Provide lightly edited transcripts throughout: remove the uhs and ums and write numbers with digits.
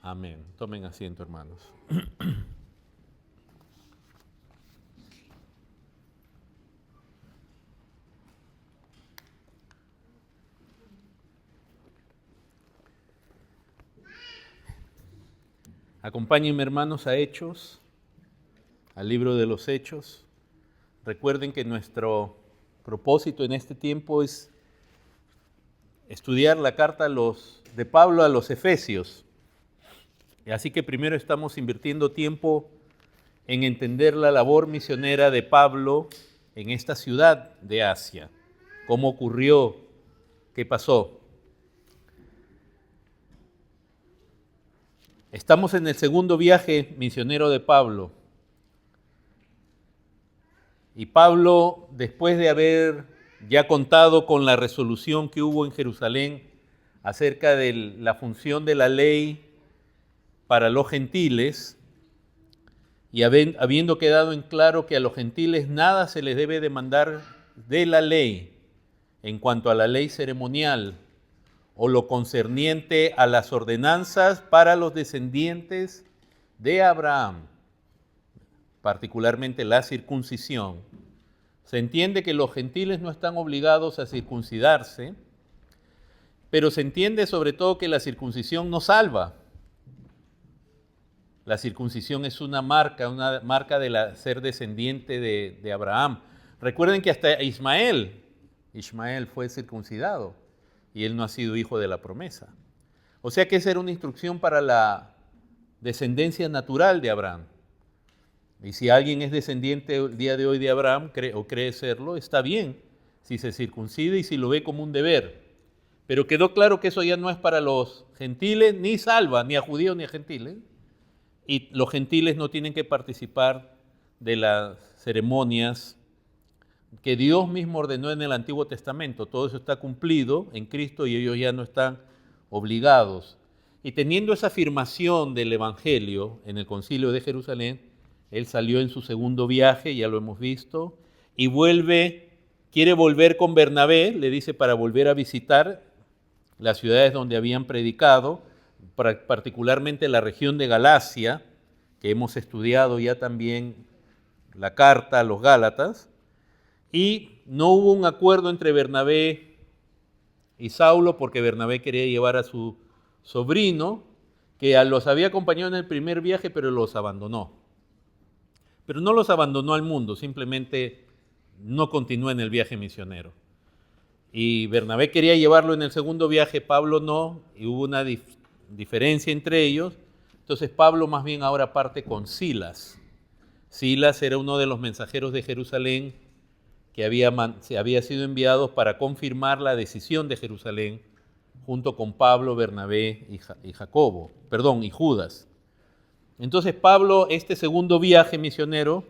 Amén. Tomen asiento, hermanos. Acompáñenme, hermanos, a Hechos, al libro de los Hechos. Recuerden que nuestro propósito en este tiempo es estudiar la carta de Pablo a los Efesios. Así que primero estamos invirtiendo tiempo en entender la labor misionera de Pablo en esta ciudad de Asia. ¿Cómo ocurrió? ¿Qué pasó? Estamos en el segundo viaje misionero de Pablo. Y Pablo, después de haber ya contado con la resolución que hubo en Jerusalén acerca de la función de la ley para los gentiles, y habiendo quedado en claro que a los gentiles nada se les debe demandar de la ley en cuanto a la ley ceremonial o lo concerniente a las ordenanzas para los descendientes de Abraham, particularmente la circuncisión, se entiende que los gentiles no están obligados a circuncidarse, pero se entiende sobre todo que la circuncisión no salva. La circuncisión es una marca de ser descendiente de Abraham. Recuerden que hasta Ismael fue circuncidado y él no ha sido hijo de la promesa. O sea que esa era una instrucción para la descendencia natural de Abraham. Y si alguien es descendiente el día de hoy de Abraham o cree serlo, está bien si se circuncide y si lo ve como un deber. Pero quedó claro que eso ya no es para los gentiles, ni salva, ni a judíos ni a gentiles. Y los gentiles no tienen que participar de las ceremonias que Dios mismo ordenó en el Antiguo Testamento. Todo eso está cumplido en Cristo y ellos ya no están obligados. Y teniendo esa afirmación del Evangelio en el Concilio de Jerusalén, él salió en su segundo viaje, ya lo hemos visto, y quiere volver con Bernabé, le dice, para volver a visitar las ciudades donde habían predicado, particularmente la región de Galacia, que hemos estudiado ya también la carta a los Gálatas, y no hubo un acuerdo entre Bernabé y Saulo porque Bernabé quería llevar a su sobrino, que los había acompañado en el primer viaje, pero los abandonó. Pero no los abandonó al mundo, simplemente no continuó en el viaje misionero. Y Bernabé quería llevarlo en el segundo viaje, Pablo no, y hubo una diferencia entre ellos. Entonces Pablo más bien ahora parte con Silas. Silas era uno de los mensajeros de Jerusalén que había sido enviado para confirmar la decisión de Jerusalén junto con Pablo, Bernabé y Judas. Entonces Pablo, este segundo viaje misionero,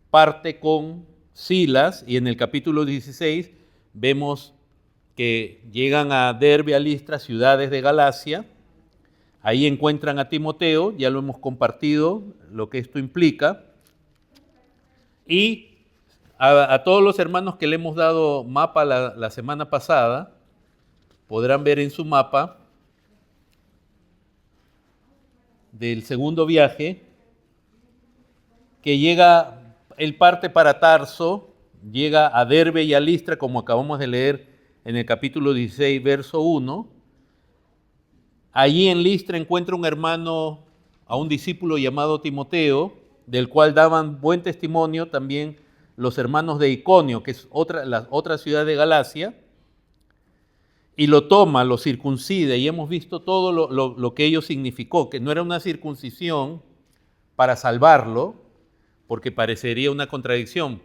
parte con Silas y en el capítulo 16 vemos que llegan a Derbe, a Listra, ciudades de Galacia. Ahí encuentran a Timoteo, ya lo hemos compartido, lo que esto implica. Y a todos los hermanos que le hemos dado mapa la semana pasada, podrán ver en su mapa del segundo viaje que él parte para Tarso, llega a Derbe y a Listra, como acabamos de leer en el capítulo 16, verso 1. Allí en Listra encuentra un hermano, a un discípulo llamado Timoteo, del cual daban buen testimonio también los hermanos de Iconio, que es la otra ciudad de Galacia, y lo toma, lo circuncida, y hemos visto todo lo que ello significó, que no era una circuncisión para salvarlo, porque parecería una contradicción.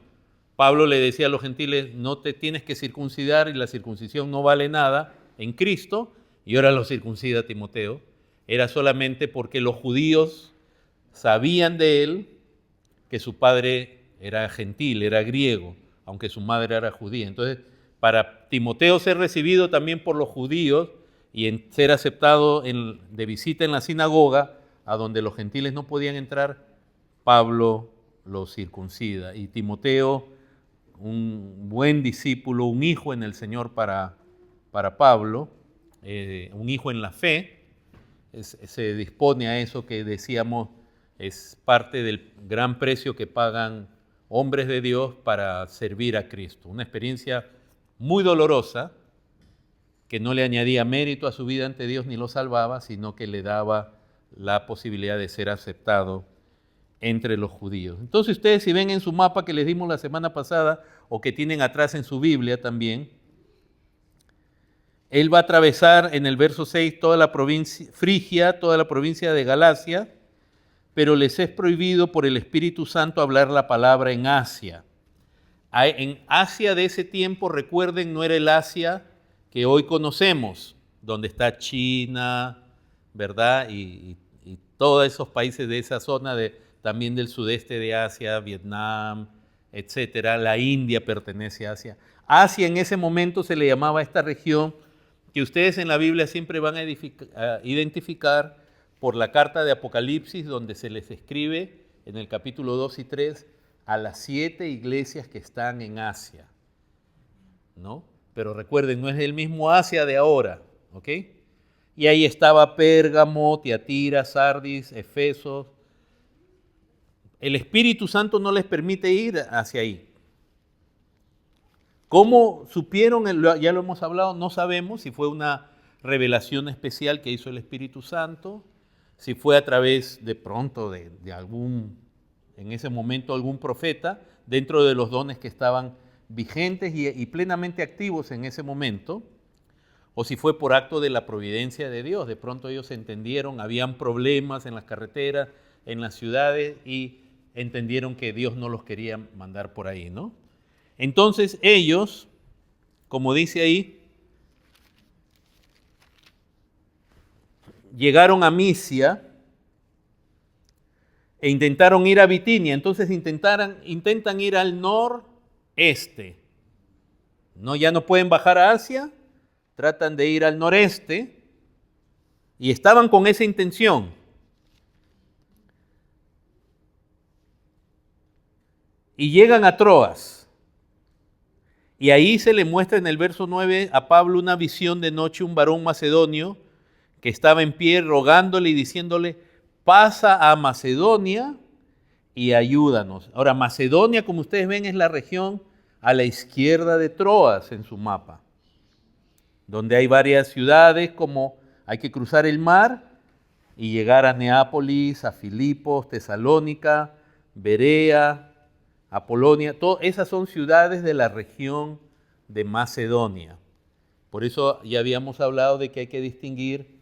Pablo le decía a los gentiles, no te tienes que circuncidar y la circuncisión no vale nada en Cristo, y ahora lo circuncida Timoteo. Era solamente porque los judíos sabían de él que su padre era gentil, era griego, aunque su madre era judía. Entonces, para Timoteo ser recibido también por los judíos y ser aceptado de visita en la sinagoga, a donde los gentiles no podían entrar, Pablo lo circuncida. Y Timoteo, un buen discípulo, un hijo en el Señor para Pablo, un hijo en la fe, se dispone a eso que decíamos es parte del gran precio que pagan hombres de Dios para servir a Cristo. Una experiencia muy dolorosa que no le añadía mérito a su vida ante Dios ni lo salvaba, sino que le daba la posibilidad de ser aceptado entre los judíos. Entonces ustedes, si ven en su mapa que les dimos la semana pasada o que tienen atrás en su Biblia también, él va a atravesar en el verso 6 toda la provincia Frigia, toda la provincia de Galacia, pero les es prohibido por el Espíritu Santo hablar la palabra en Asia. En Asia de ese tiempo, recuerden, no era el Asia que hoy conocemos, donde está China, ¿verdad? Y todos esos países de esa zona, también del sudeste de Asia, Vietnam, etcétera. La India pertenece a Asia. Asia en ese momento se le llamaba a esta región que ustedes en la Biblia siempre van a identificar por la carta de Apocalipsis, donde se les escribe en el capítulo 2 y 3 a las 7 iglesias que están en Asia, ¿no? Pero recuerden, no es el mismo Asia de ahora, ¿ok? Y ahí estaba Pérgamo, Tiatira, Sardis, Efeso. El Espíritu Santo no les permite ir hacia ahí. ¿Cómo supieron? Ya lo hemos hablado, no sabemos si fue una revelación especial que hizo el Espíritu Santo, si fue a través de pronto de algún, en ese momento algún profeta, dentro de los dones que estaban vigentes y plenamente activos en ese momento, o si fue por acto de la providencia de Dios. De pronto ellos entendieron, habían problemas en las carreteras, en las ciudades, y entendieron que Dios no los quería mandar por ahí, ¿no? Entonces ellos, como dice ahí, llegaron a Misia e intentaron ir a Bitinia. Entonces intentan ir al noreste. No, ya no pueden bajar a Asia, tratan de ir al noreste y estaban con esa intención. Y llegan a Troas. Y ahí se le muestra en el verso 9 a Pablo una visión de noche, un varón macedonio que estaba en pie rogándole y diciéndole, pasa a Macedonia y ayúdanos. Ahora, Macedonia, como ustedes ven, es la región a la izquierda de Troas en su mapa, donde hay varias ciudades, como hay que cruzar el mar y llegar a Neápolis, a Filipos, Tesalónica, Berea, Apolonia. Esas son ciudades de la región de Macedonia. Por eso ya habíamos hablado de que hay que distinguir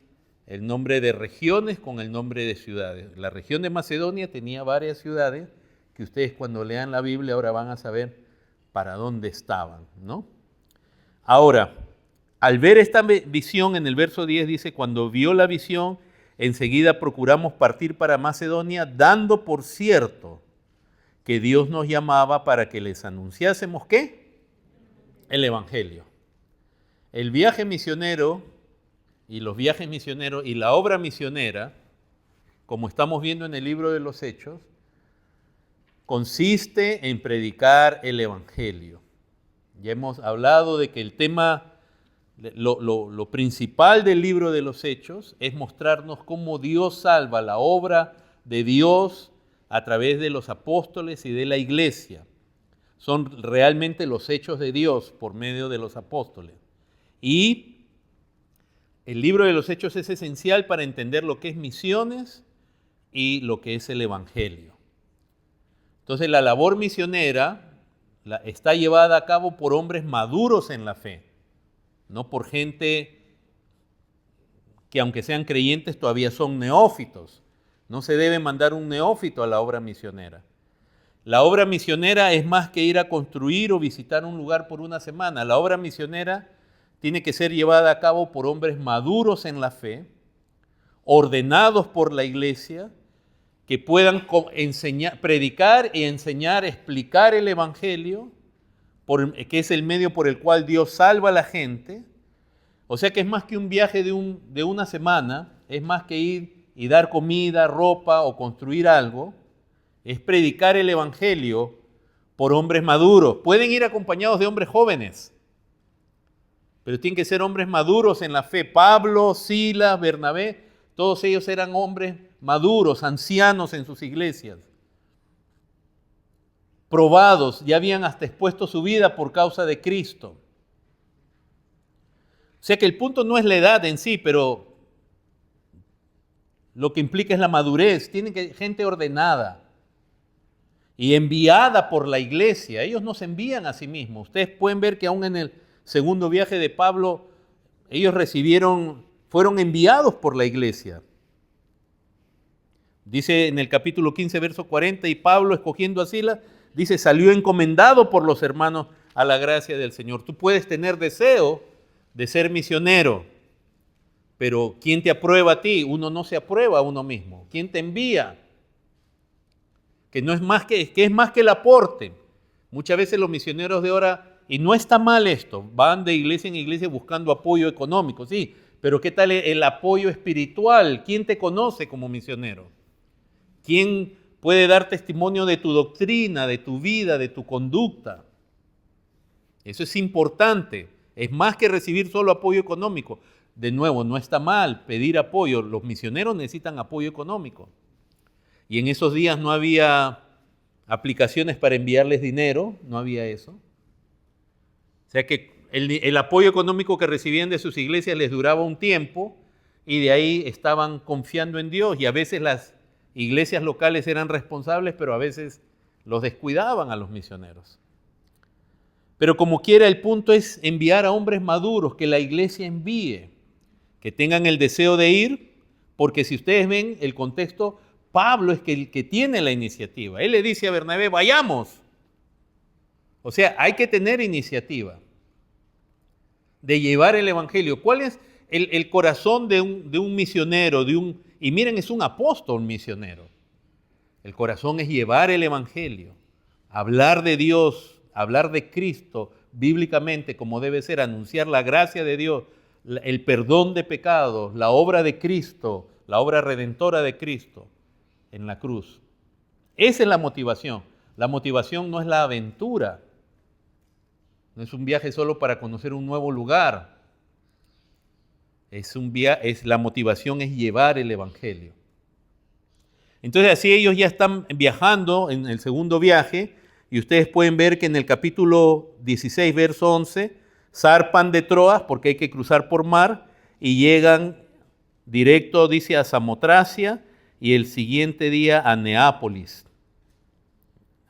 el nombre de regiones con el nombre de ciudades. La región de Macedonia tenía varias ciudades que ustedes cuando lean la Biblia ahora van a saber para dónde estaban, ¿no? Ahora, al ver esta visión, en el verso 10 dice, cuando vio la visión, enseguida procuramos partir para Macedonia, dando por cierto que Dios nos llamaba para que les anunciásemos, ¿qué? El Evangelio. El viaje misionero y los viajes misioneros y la obra misionera, como estamos viendo en el libro de los Hechos, consiste en predicar el Evangelio. Ya hemos hablado de que el tema, lo principal del libro de los Hechos es mostrarnos cómo Dios salva la obra de Dios a través de los apóstoles y de la iglesia. Son realmente los hechos de Dios por medio de los apóstoles. Y el libro de los Hechos es esencial para entender lo que es misiones y lo que es el Evangelio. Entonces la labor misionera está llevada a cabo por hombres maduros en la fe, no por gente que aunque sean creyentes todavía son neófitos. No se debe mandar un neófito a la obra misionera. La obra misionera es más que ir a construir o visitar un lugar por una semana. La obra misionera tiene que ser llevada a cabo por hombres maduros en la fe, ordenados por la iglesia, que puedan enseñar, predicar y enseñar, explicar el Evangelio, que es el medio por el cual Dios salva a la gente. O sea que es más que un viaje de una semana, es más que ir y dar comida, ropa o construir algo, es predicar el Evangelio por hombres maduros. Pueden ir acompañados de hombres jóvenes, pero tienen que ser hombres maduros en la fe. Pablo, Silas, Bernabé, Todos ellos eran hombres maduros, ancianos en sus iglesias, probados, ya habían hasta expuesto su vida por causa de Cristo. O sea que el punto no es la edad en sí, pero lo que implica es la madurez. Tienen que gente ordenada y enviada por la iglesia. Ellos no se envían a sí mismos. Ustedes pueden ver que aún en el segundo viaje de Pablo, ellos fueron enviados por la iglesia. Dice en el capítulo 15, verso 40, y Pablo, escogiendo a Silas, dice, salió encomendado por los hermanos a la gracia del Señor. Tú puedes tener deseo de ser misionero, pero ¿quién te aprueba a ti? Uno no se aprueba a uno mismo. ¿Quién te envía? Que no es más que es más que el aporte. Muchas veces los misioneros de ahora, y no está mal esto, van de iglesia en iglesia buscando apoyo económico, sí, pero ¿qué tal el apoyo espiritual? ¿Quién te conoce como misionero? ¿Quién puede dar testimonio de tu doctrina, de tu vida, de tu conducta? Eso es importante. Es más que recibir solo apoyo económico. De nuevo, no está mal pedir apoyo. Los misioneros necesitan apoyo económico. Y en esos días no había aplicaciones para enviarles dinero, no había eso. O sea que el apoyo económico que recibían de sus iglesias les duraba un tiempo y de ahí estaban confiando en Dios. Y a veces las iglesias locales eran responsables, pero a veces los descuidaban a los misioneros. Pero como quiera, el punto es enviar a hombres maduros, que la iglesia envíe, que tengan el deseo de ir, porque si ustedes ven el contexto, Pablo es el que tiene la iniciativa. Él le dice a Bernabé, vayamos. O sea, hay que tener iniciativa de llevar el evangelio. ¿Cuál es el corazón de un misionero? Y miren, es un apóstol misionero. El corazón es llevar el evangelio, hablar de Dios, hablar de Cristo bíblicamente como debe ser, anunciar la gracia de Dios, el perdón de pecados, la obra de Cristo, la obra redentora de Cristo en la cruz. Esa es la motivación. La motivación no es la aventura, no es un viaje solo para conocer un nuevo lugar. La motivación es llevar el evangelio. Entonces así ellos ya están viajando en el segundo viaje. Y ustedes pueden ver que en el capítulo 16, verso 11, zarpan de Troas porque hay que cruzar por mar y llegan directo, dice, a Samotracia y el siguiente día a Neápolis.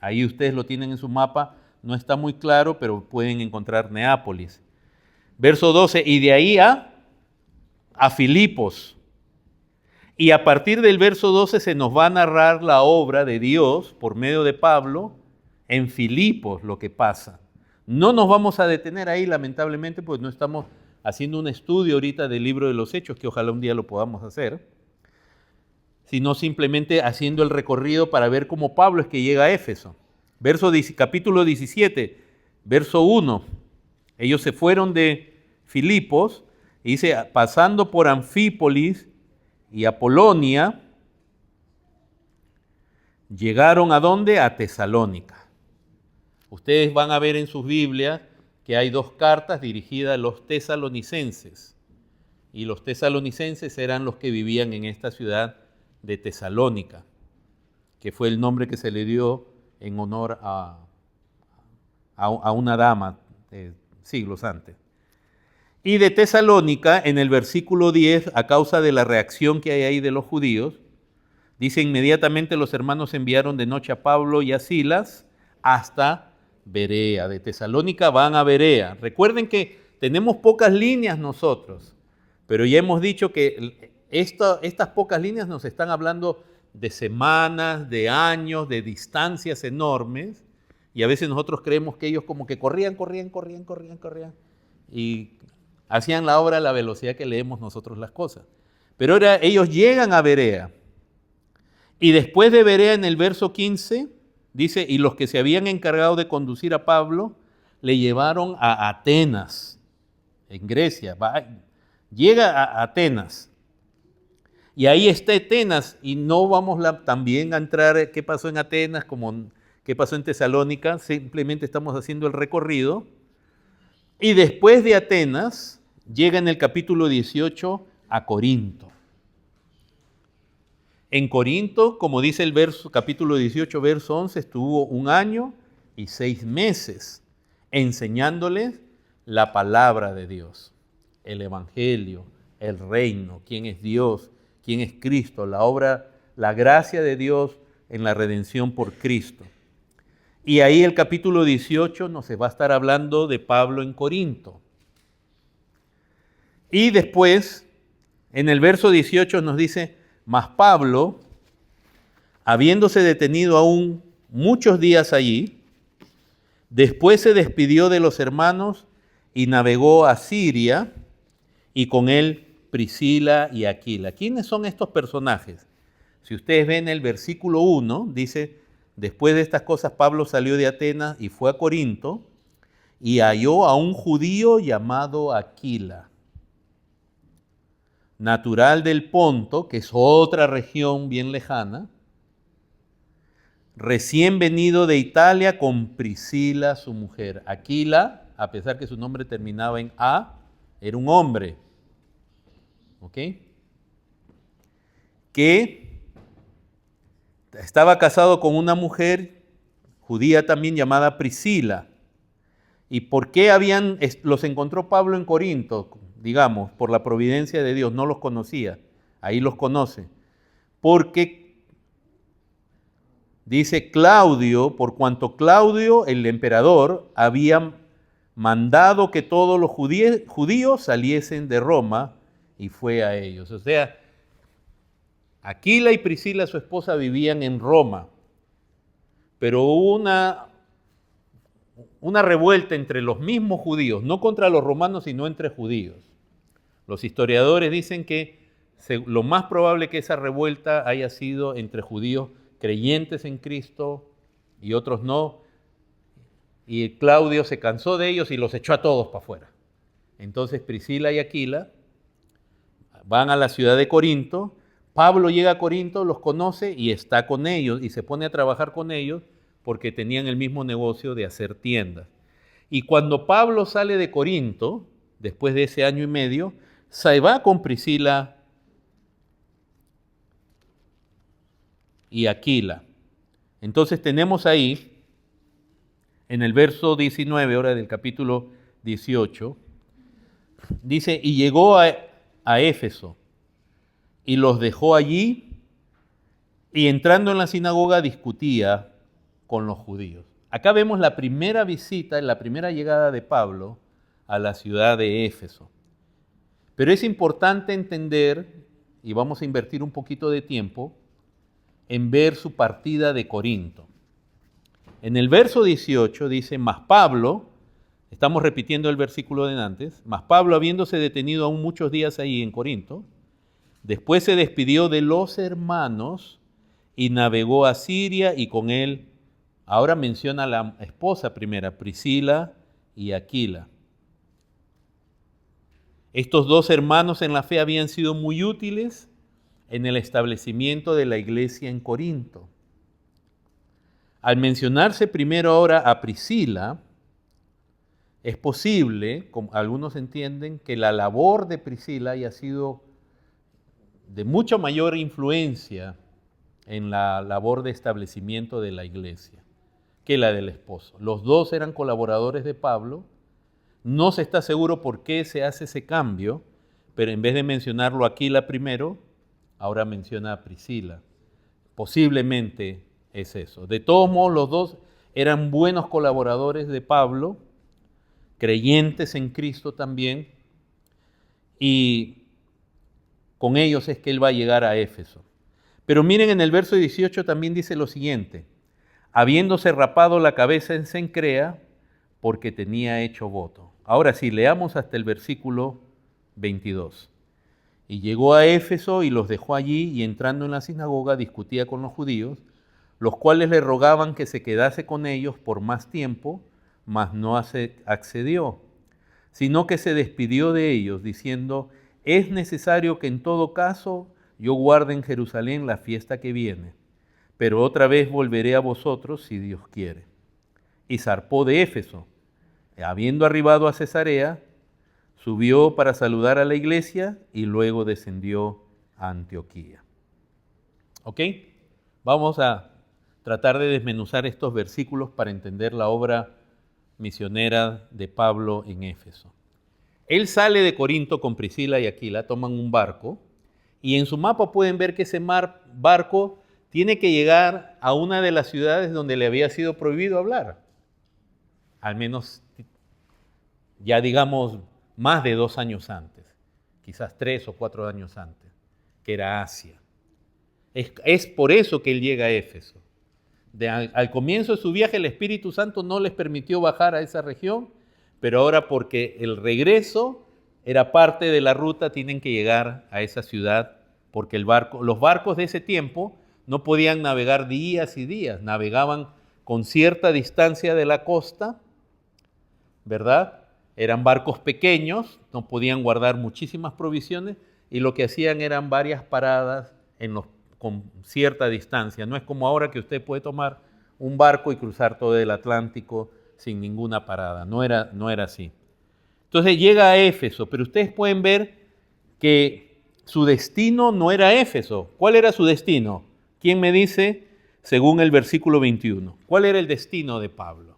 Ahí ustedes lo tienen en su mapa, no está muy claro, pero pueden encontrar Neápolis. Verso 12, y de ahí a Filipos. Y a partir del verso 12 se nos va a narrar la obra de Dios por medio de Pablo en Filipos, lo que pasa. No nos vamos a detener ahí, lamentablemente, pues no estamos haciendo un estudio ahorita del libro de los Hechos, que ojalá un día lo podamos hacer, sino simplemente haciendo el recorrido para ver cómo Pablo es que llega a Éfeso. Capítulo 17, verso 1. Ellos se fueron de Filipos, y dice, pasando por Anfípolis y Apolonia, llegaron ¿a dónde? A Tesalónica. Ustedes van a ver en sus Biblias que hay dos cartas dirigidas a los tesalonicenses. Y los tesalonicenses eran los que vivían en esta ciudad de Tesalónica, que fue el nombre que se le dio en honor a una dama siglos antes. Y de Tesalónica, en el versículo 10, a causa de la reacción que hay ahí de los judíos, dice, inmediatamente los hermanos enviaron de noche a Pablo y a Silas hasta Berea. De Tesalónica van a Berea. Recuerden que tenemos pocas líneas nosotros, pero ya hemos dicho que estas pocas líneas nos están hablando de semanas, de años, de distancias enormes, y a veces nosotros creemos que ellos como que corrían, y hacían la obra a la velocidad que leemos nosotros las cosas. Pero ahora ellos llegan a Berea, y después de Berea, en el verso 15, dice, y los que se habían encargado de conducir a Pablo, le llevaron a Atenas, en Grecia. Llega a Atenas. Y ahí está Atenas, y no vamos también a entrar qué pasó en Atenas, como qué pasó en Tesalónica, simplemente estamos haciendo el recorrido. Y después de Atenas, llega en el capítulo 18 a Corinto. En Corinto, como dice el capítulo 18, verso 11, estuvo 1 año y 6 meses enseñándoles la palabra de Dios, el evangelio, el reino, quién es Dios, quién es Cristo, la obra, la gracia de Dios en la redención por Cristo. Y ahí el capítulo 18 nos va a estar hablando de Pablo en Corinto. Y después, en el verso 18 nos dice, mas Pablo, habiéndose detenido aún muchos días allí, después se despidió de los hermanos y navegó a Siria, y con él Priscila y Aquila. ¿Quiénes son estos personajes? Si ustedes ven el versículo 1, dice, después de estas cosas Pablo salió de Atenas y fue a Corinto y halló a un judío llamado Aquila, natural del Ponto, que es otra región bien lejana, recién venido de Italia con Priscila, su mujer. Aquila, a pesar que su nombre terminaba en A, era un hombre, ¿ok? Que estaba casado con una mujer judía también llamada Priscila. ¿Y por qué los encontró Pablo en Corinto? Digamos, por la providencia de Dios, no los conocía, ahí los conoce. Porque dice Claudio, por cuanto Claudio, el emperador, había mandado que todos los judíos saliesen de Roma y fue a ellos. O sea, Aquila y Priscila, su esposa, vivían en Roma, pero hubo una revuelta entre los mismos judíos, no contra los romanos, sino entre judíos. Los historiadores dicen que lo más probable que esa revuelta haya sido entre judíos creyentes en Cristo y otros no, y Claudio se cansó de ellos y los echó a todos para afuera. Entonces Priscila y Aquila van a la ciudad de Corinto, Pablo llega a Corinto, los conoce y está con ellos y se pone a trabajar con ellos porque tenían el mismo negocio de hacer tiendas. Y cuando Pablo sale de Corinto, después de ese año y medio, se va con Priscila y Aquila. Entonces tenemos ahí, en el verso 19, ahora del capítulo 18, dice, y llegó a Éfeso, y los dejó allí, y entrando en la sinagoga discutía con los judíos. Acá vemos la primera visita, la primera llegada de Pablo a la ciudad de Éfeso. Pero es importante entender, y vamos a invertir un poquito de tiempo, en ver su partida de Corinto. En el verso 18 dice, mas Pablo, estamos repitiendo el versículo de antes, mas Pablo, habiéndose detenido aún muchos días ahí en Corinto, después se despidió de los hermanos y navegó a Siria y con él, ahora menciona a la esposa primera, Priscila y Aquila. Estos dos hermanos en la fe habían sido muy útiles en el establecimiento de la iglesia en Corinto. Al mencionarse primero ahora a Priscila, es posible, como algunos entienden, que la labor de Priscila haya sido de mucha mayor influencia en la labor de establecimiento de la iglesia que la del esposo. Los dos eran colaboradores de Pablo. No se está seguro por qué se hace ese cambio, pero en vez de mencionarlo Aquila primero, ahora menciona a Priscila. Posiblemente es eso. De todos modos, los dos eran buenos colaboradores de Pablo, creyentes en Cristo también, y con ellos es que él va a llegar a Éfeso. Pero miren, en el verso 18 también dice lo siguiente, habiéndose rapado la cabeza en Cencrea, porque tenía hecho voto. Ahora sí, leamos hasta el versículo 22. Y llegó a Éfeso y los dejó allí, y entrando en la sinagoga discutía con los judíos, los cuales le rogaban que se quedase con ellos por más tiempo, mas no accedió, sino que se despidió de ellos, diciendo, es necesario que en todo caso yo guarde en Jerusalén la fiesta que viene, pero otra vez volveré a vosotros si Dios quiere. Y zarpó de Éfeso. Habiendo arribado a Cesarea, subió para saludar a la iglesia y luego descendió a Antioquía. ¿Ok? Vamos a tratar de desmenuzar estos versículos para entender la obra misionera de Pablo en Éfeso. Él sale de Corinto con Priscila y Aquila, toman un barco, y en su mapa pueden ver que ese barco tiene que llegar a una de las ciudades donde le había sido prohibido hablar. Al menos, ya digamos, más de 2 años antes, quizás 3 o 4 años antes, que era Asia. Es por eso que él llega a Éfeso. Al comienzo de su viaje el Espíritu Santo no les permitió bajar a esa región, pero ahora porque el regreso era parte de la ruta, tienen que llegar a esa ciudad, porque los barcos de ese tiempo no podían navegar días y días, navegaban con cierta distancia de la costa, ¿verdad? Eran barcos pequeños, no podían guardar muchísimas provisiones, y lo que hacían eran varias paradas con cierta distancia. No es como ahora que usted puede tomar un barco y cruzar todo el Atlántico sin ninguna parada. No era así. Entonces llega a Éfeso, pero ustedes pueden ver que su destino no era Éfeso. ¿Cuál era su destino? ¿Quién me dice? Según el versículo 21. ¿Cuál era el destino de Pablo?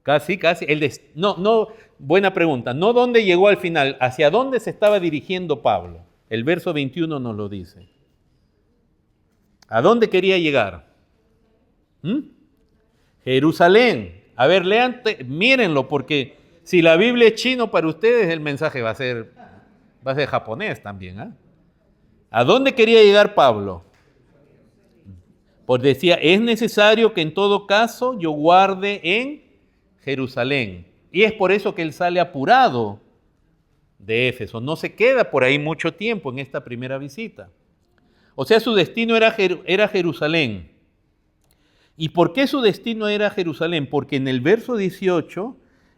Casi. Buena pregunta. No dónde llegó al final, hacia dónde se estaba dirigiendo Pablo. El verso 21 nos lo dice. ¿A dónde quería llegar? Jerusalén. A ver, mírenlo, porque si la Biblia es chino para ustedes, el mensaje va a ser japonés también. ¿A dónde quería llegar Pablo? Pues decía, es necesario que en todo caso yo guarde en Jerusalén. Y es por eso que él sale apurado de Éfeso. No se queda por ahí mucho tiempo en esta primera visita. O sea, su destino era Jerusalén. ¿Y por qué su destino era Jerusalén? Porque en el verso 18,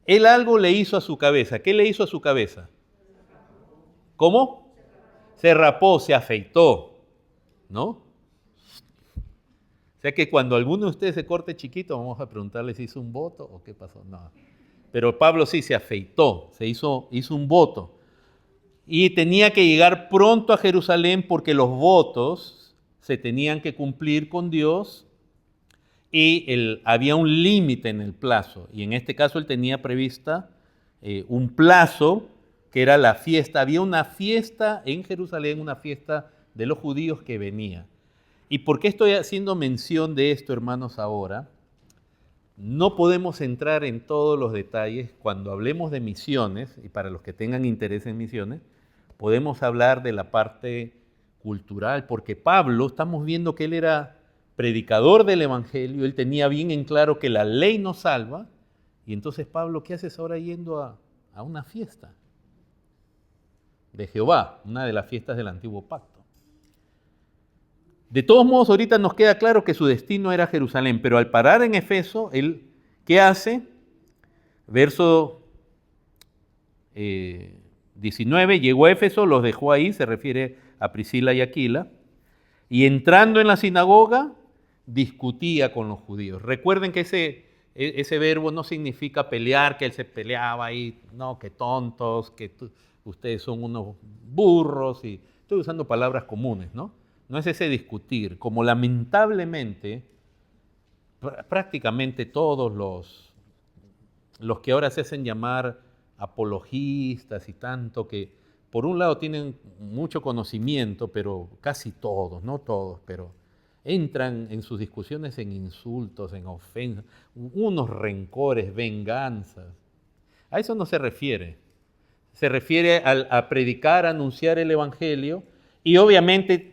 él algo le hizo a su cabeza. ¿Qué le hizo a su cabeza? ¿Cómo? Se rapó, se afeitó, ¿no? O sea que cuando alguno de ustedes se corte chiquito, vamos a preguntarle si hizo un voto o qué pasó. No. Pero Pablo sí se afeitó, hizo un voto. Y tenía que llegar pronto a Jerusalén porque los votos se tenían que cumplir con Dios y había un límite en el plazo. Y en este caso él tenía prevista un plazo que era la fiesta. Había una fiesta en Jerusalén, una fiesta de los judíos que venía. ¿Y por qué estoy haciendo mención de esto, hermanos, ahora? No podemos entrar en todos los detalles. Cuando hablemos de misiones, y para los que tengan interés en misiones, podemos hablar de la parte cultural, porque Pablo, estamos viendo que él era predicador del Evangelio, él tenía bien en claro que la ley nos salva, y entonces Pablo, ¿qué haces ahora yendo a una fiesta de Jehová, una de las fiestas del Antiguo Pacto? De todos modos, ahorita nos queda claro que su destino era Jerusalén, pero al parar en Éfeso, él, ¿qué hace? Verso 19, llegó a Éfeso, los dejó ahí, se refiere a Priscila y Aquila, y entrando en la sinagoga, discutía con los judíos. Recuerden que ese verbo no significa pelear, que él se peleaba ahí, no, que tontos, que ustedes son unos burros, y estoy usando palabras comunes, ¿no? No es ese discutir, como lamentablemente prácticamente todos los que ahora se hacen llamar apologistas y tanto, que por un lado tienen mucho conocimiento, pero casi todos, no todos, pero entran en sus discusiones en insultos, en ofensas, unos rencores, venganzas. A eso no se refiere. Se refiere a predicar, a anunciar el Evangelio y obviamente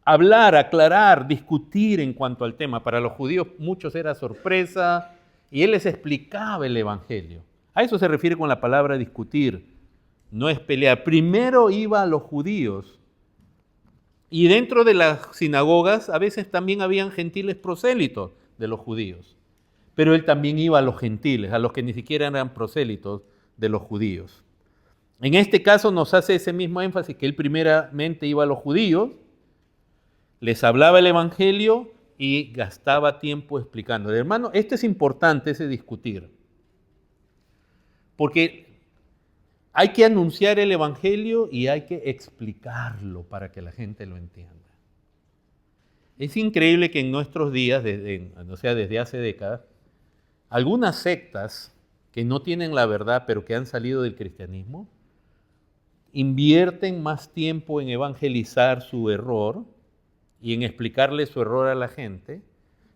hablar, aclarar, discutir en cuanto al tema. Para los judíos muchos era sorpresa y él les explicaba el Evangelio. A eso se refiere con la palabra discutir, no es pelear. Primero iba a los judíos y dentro de las sinagogas a veces también habían gentiles prosélitos de los judíos, pero él también iba a los gentiles, a los que ni siquiera eran prosélitos de los judíos. En este caso nos hace ese mismo énfasis que él primeramente iba a los judíos, les hablaba el Evangelio y gastaba tiempo explicando. Hermano, esto es importante, ese discutir. Porque Hay que anunciar el Evangelio y hay que explicarlo para que la gente lo entienda. Es increíble que en nuestros días, desde hace décadas, algunas sectas que no tienen la verdad, pero que han salido del cristianismo, invierten más tiempo en evangelizar su error y en explicarle su error a la gente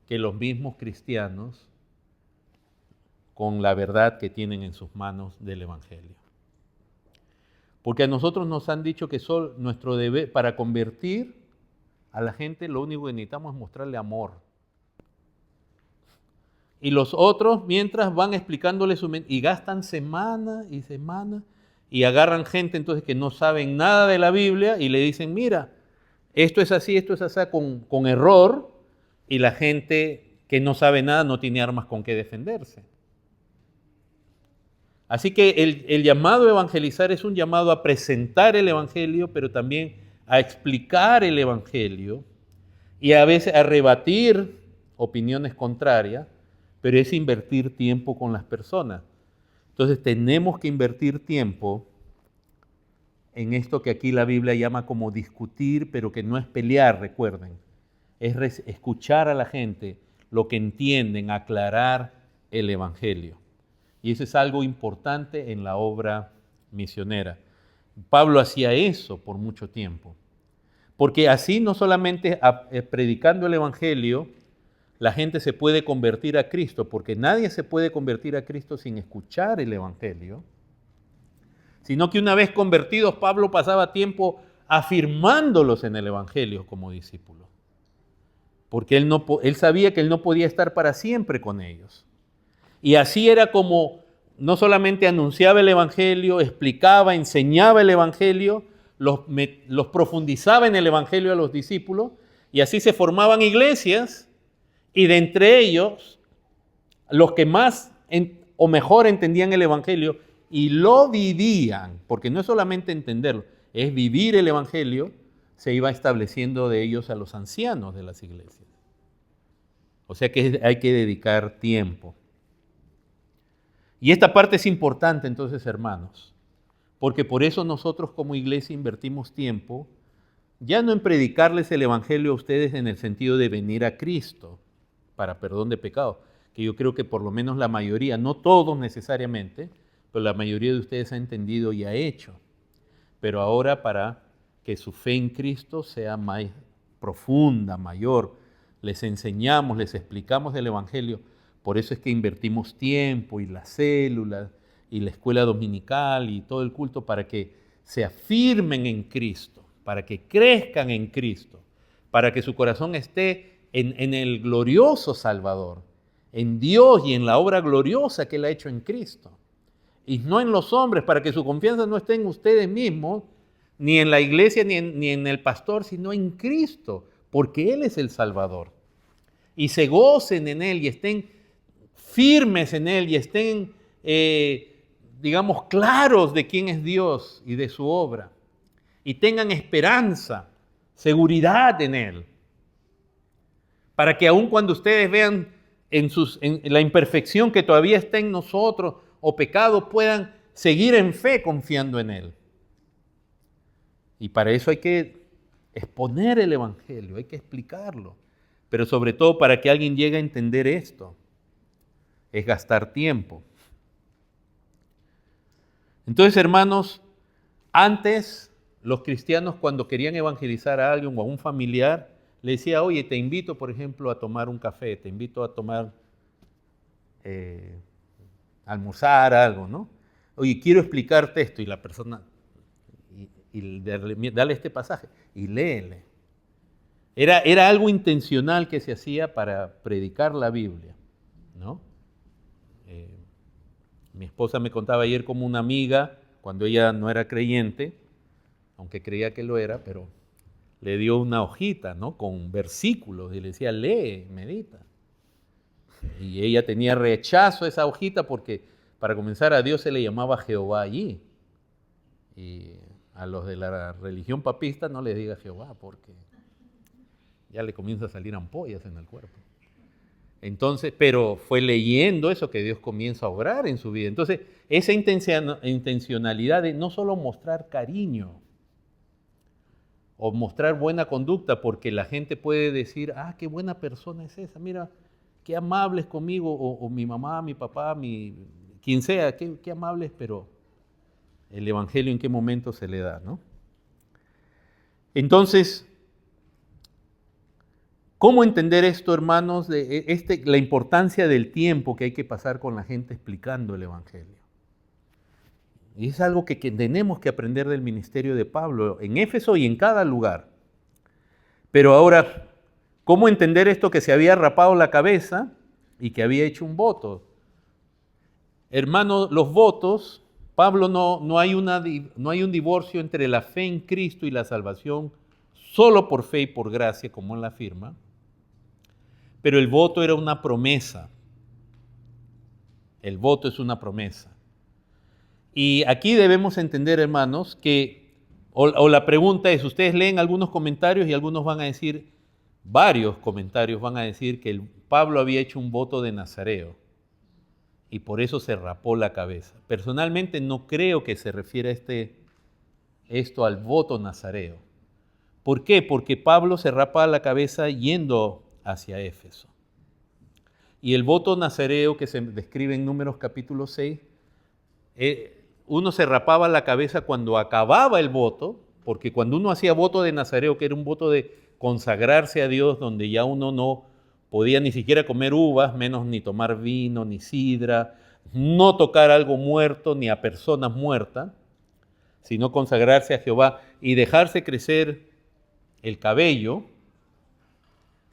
que los mismos cristianos con la verdad que tienen en sus manos del Evangelio. Porque a nosotros nos han dicho que nuestro deber, para convertir a la gente, lo único que necesitamos es mostrarle amor. Y los otros, mientras van explicándole y gastan semana y semana, y agarran gente entonces que no saben nada de la Biblia y le dicen, mira, esto es así, con error, y la gente que no sabe nada no tiene armas con que defenderse. Así que el llamado a evangelizar es un llamado a presentar el Evangelio, pero también a explicar el Evangelio y a veces a rebatir opiniones contrarias, pero es invertir tiempo con las personas. Entonces tenemos que invertir tiempo en esto que aquí la Biblia llama como discutir, pero que no es pelear, recuerden. Es escuchar a la gente lo que entienden, aclarar el Evangelio. Y eso es algo importante en la obra misionera. Pablo hacía eso por mucho tiempo. Porque así no solamente predicando el Evangelio, la gente se puede convertir a Cristo, porque nadie se puede convertir a Cristo sin escuchar el Evangelio, sino que una vez convertidos, Pablo pasaba tiempo afirmándolos en el Evangelio como discípulos. Porque él sabía que él no podía estar para siempre con ellos. Y así era como no solamente anunciaba el Evangelio, explicaba, enseñaba el Evangelio, los profundizaba en el Evangelio a los discípulos, y así se formaban iglesias, y de entre ellos, los que más o mejor entendían el Evangelio y lo vivían, porque no es solamente entenderlo, es vivir el Evangelio, se iba estableciendo de ellos a los ancianos de las iglesias. O sea que hay que dedicar tiempo. Y esta parte es importante entonces, hermanos, porque por eso nosotros como iglesia invertimos tiempo, ya no en predicarles el Evangelio a ustedes en el sentido de venir a Cristo para perdón de pecados, que yo creo que por lo menos la mayoría, no todos necesariamente, pero la mayoría de ustedes ha entendido y ha hecho. Pero ahora para que su fe en Cristo sea más profunda, mayor, les enseñamos, les explicamos el Evangelio. Por eso es que invertimos tiempo y las células y la escuela dominical y todo el culto para que se afirmen en Cristo, para que crezcan en Cristo, para que su corazón esté en el glorioso Salvador, en Dios y en la obra gloriosa que Él ha hecho en Cristo. Y no en los hombres, para que su confianza no esté en ustedes mismos, ni en la iglesia, ni en el pastor, sino en Cristo, porque Él es el Salvador. Y se gocen en Él y estén firmes en Él y estén, digamos, claros de quién es Dios y de su obra. Y tengan esperanza, seguridad en Él. Para que aun cuando ustedes vean en la imperfección que todavía está en nosotros o pecado, puedan seguir en fe confiando en Él. Y para eso hay que exponer el Evangelio, hay que explicarlo. Pero sobre todo para que alguien llegue a entender esto, es gastar tiempo. Entonces, hermanos, antes los cristianos cuando querían evangelizar a alguien o a un familiar, le decía, oye, te invito, por ejemplo, a tomar un café, te invito a tomar, almorzar algo, ¿no? Oye, quiero explicarte esto, y la persona, y dale este pasaje, y léele. Era algo intencional que se hacía para predicar la Biblia, ¿no? Mi esposa me contaba ayer como una amiga, cuando ella no era creyente, aunque creía que lo era, pero le dio una hojita, ¿no? Con versículos y le decía, lee, medita. Y ella tenía rechazo a esa hojita porque para comenzar a Dios se le llamaba Jehová allí. Y a los de la religión papista no les diga Jehová porque ya le comienza a salir ampollas en el cuerpo. Entonces, pero fue leyendo eso que Dios comienza a obrar en su vida. Entonces, esa intencionalidad de no solo mostrar cariño o mostrar buena conducta, porque la gente puede decir, ah, qué buena persona es esa, mira, qué amable es conmigo, o mi mamá, mi papá, quien sea, qué amable es, pero el Evangelio en qué momento se le da, ¿no? Entonces, ¿cómo entender esto, hermanos? La importancia del tiempo que hay que pasar con la gente explicando el Evangelio. Y es algo que tenemos que aprender del ministerio de Pablo en Éfeso y en cada lugar. Pero ahora, ¿cómo entender esto que se había rapado la cabeza y que había hecho un voto? Hermanos, los votos, Pablo no hay un divorcio entre la fe en Cristo y la salvación solo por fe y por gracia, como él afirma. Pero el voto era una promesa. El voto es una promesa. Y aquí debemos entender, hermanos, que, o la pregunta es, ustedes leen algunos comentarios y algunos van a decir, varios comentarios van a decir que Pablo había hecho un voto de nazareo y por eso se rapó la cabeza. Personalmente no creo que se refiera esto al voto nazareo. ¿Por qué? Porque Pablo se rapa la cabeza yendo hacia Éfeso. Y el voto nazareo que se describe en Números capítulo 6, uno se rapaba la cabeza cuando acababa el voto, porque cuando uno hacía voto de nazareo, que era un voto de consagrarse a Dios, donde ya uno no podía ni siquiera comer uvas, menos ni tomar vino, ni sidra, no tocar algo muerto, ni a personas muertas, sino consagrarse a Jehová y dejarse crecer el cabello,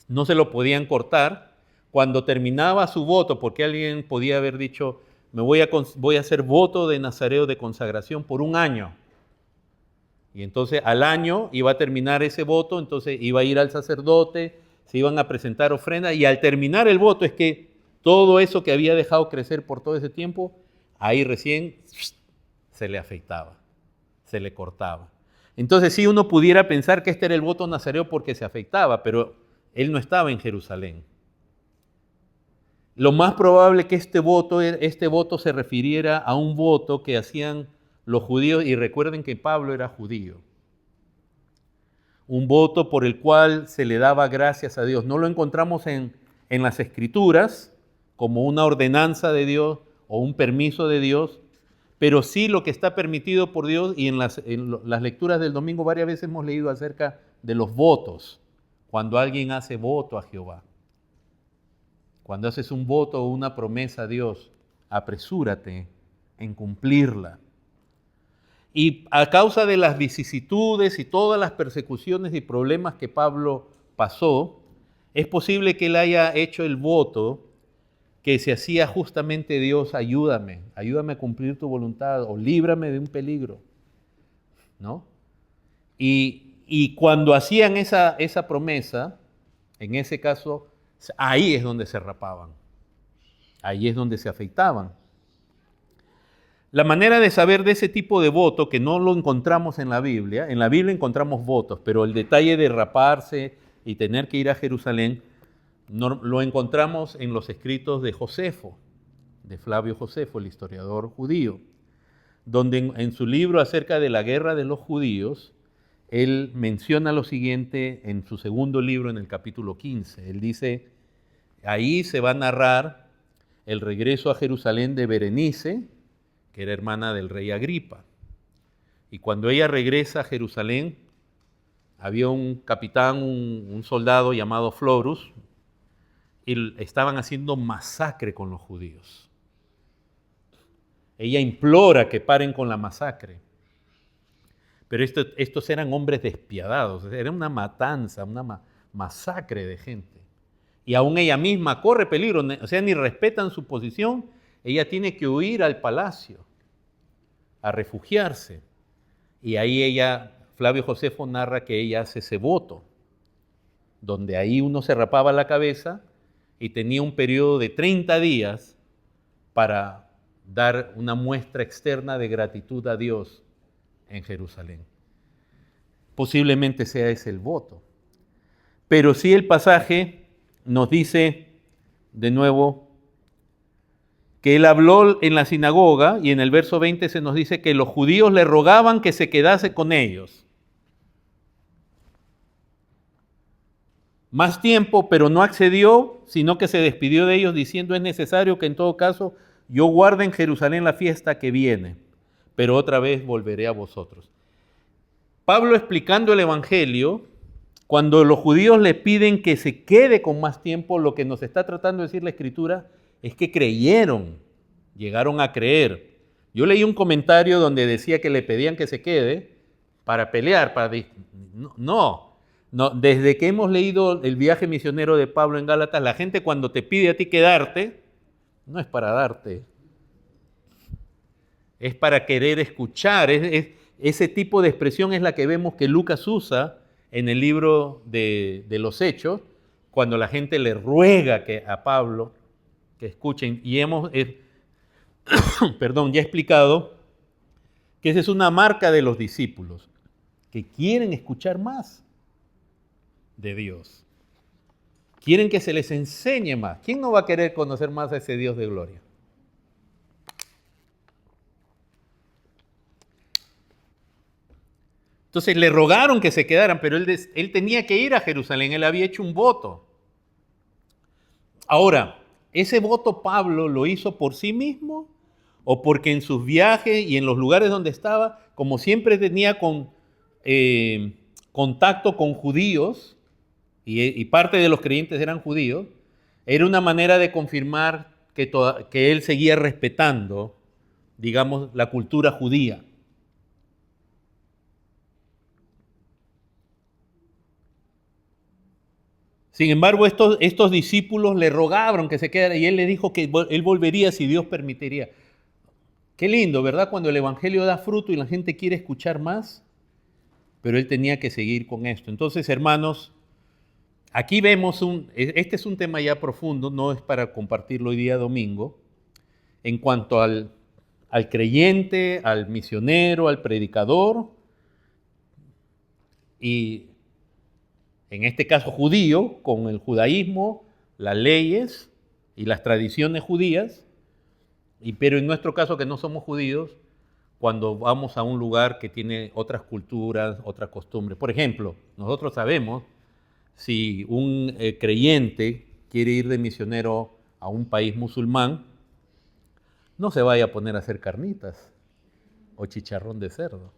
no se lo podían cortar. Cuando terminaba su voto, porque alguien podía haber dicho, voy a hacer voto de nazareo de consagración por un año. Y entonces al año iba a terminar ese voto, entonces iba a ir al sacerdote, se iban a presentar ofrendas, y al terminar el voto es que todo eso que había dejado crecer por todo ese tiempo, ahí recién se le afeitaba, se le cortaba. Entonces sí, uno pudiera pensar que este era el voto nazareo porque se afeitaba, pero él no estaba en Jerusalén. Lo más probable que este voto se refiriera a un voto que hacían los judíos, y recuerden que Pablo era judío. Un voto por el cual se le daba gracias a Dios. No lo encontramos en las Escrituras como una ordenanza de Dios o un permiso de Dios, pero sí lo que está permitido por Dios, y en las lecturas del domingo varias veces hemos leído acerca de los votos, cuando alguien hace voto a Jehová. Cuando haces un voto o una promesa a Dios, apresúrate en cumplirla. Y a causa de las vicisitudes y todas las persecuciones y problemas que Pablo pasó, es posible que él haya hecho el voto que se hacía justamente: Dios, ayúdame a cumplir tu voluntad, o líbrame de un peligro, ¿no? Y cuando hacían esa promesa, en ese caso, ahí es donde se rapaban, ahí es donde se afeitaban. La manera de saber de ese tipo de voto, que no lo encontramos en la Biblia encontramos votos, pero el detalle de raparse y tener que ir a Jerusalén, lo encontramos en los escritos de Josefo, de Flavio Josefo, el historiador judío, donde en su libro acerca de la guerra de los judíos, él menciona lo siguiente en su segundo libro, en el capítulo 15. Él dice, ahí se va a narrar el regreso a Jerusalén de Berenice, que era hermana del rey Agripa. Y cuando ella regresa a Jerusalén, había un capitán, un soldado llamado Florus, y estaban haciendo masacre con los judíos. Ella implora que paren con la masacre. Pero estos eran hombres despiadados, era una matanza, una masacre de gente. Y aún ella misma corre peligro, o sea, ni respetan su posición, ella tiene que huir al palacio, a refugiarse. Y ahí Flavio Josefo narra que ella hace ese voto, donde ahí uno se rapaba la cabeza y tenía un periodo de 30 días para dar una muestra externa de gratitud a Dios en Jerusalén. Posiblemente sea ese el voto. Pero sí el pasaje nos dice de nuevo, que él habló en la sinagoga, y en el verso 20 se nos dice que los judíos le rogaban que se quedase con ellos más tiempo, pero no accedió, sino que se despidió de ellos diciendo: es necesario que en todo caso yo guarde en Jerusalén la fiesta que viene, pero otra vez volveré a vosotros. Pablo, explicando el Evangelio, cuando los judíos le piden que se quede con más tiempo, lo que nos está tratando de decir la Escritura es que creyeron, llegaron a creer. Yo leí un comentario donde decía que le pedían que se quede para pelear, no, desde que hemos leído el viaje misionero de Pablo en Gálatas, la gente cuando te pide a ti quedarte, no es para darte, es para querer escuchar. Ese tipo de expresión es la que vemos que Lucas usa en el libro de los Hechos, cuando la gente le ruega a Pablo que escuchen. Y hemos ya explicado que esa es una marca de los discípulos, que quieren escuchar más de Dios. Quieren que se les enseñe más. ¿Quién no va a querer conocer más a ese Dios de gloria? Entonces le rogaron que se quedaran, pero él tenía que ir a Jerusalén, él había hecho un voto. Ahora, ¿ese voto Pablo lo hizo por sí mismo o porque en sus viajes y en los lugares donde estaba, como siempre tenía contacto con judíos, y parte de los creyentes eran judíos, era una manera de confirmar que él seguía respetando, digamos, la cultura judía? Sin embargo, estos discípulos le rogaron que se quedara y él le dijo que él volvería si Dios permitiría. Qué lindo, ¿verdad? Cuando el Evangelio da fruto y la gente quiere escuchar más, pero él tenía que seguir con esto. Entonces, hermanos, aquí vemos este es un tema ya profundo, no es para compartirlo hoy día domingo, en cuanto al creyente, al misionero, al predicador, y en este caso judío, con el judaísmo, las leyes y las tradiciones judías, pero en nuestro caso que no somos judíos, cuando vamos a un lugar que tiene otras culturas, otras costumbres. Por ejemplo, nosotros sabemos si un creyente quiere ir de misionero a un país musulmán, no se vaya a poner a hacer carnitas o chicharrón de cerdo.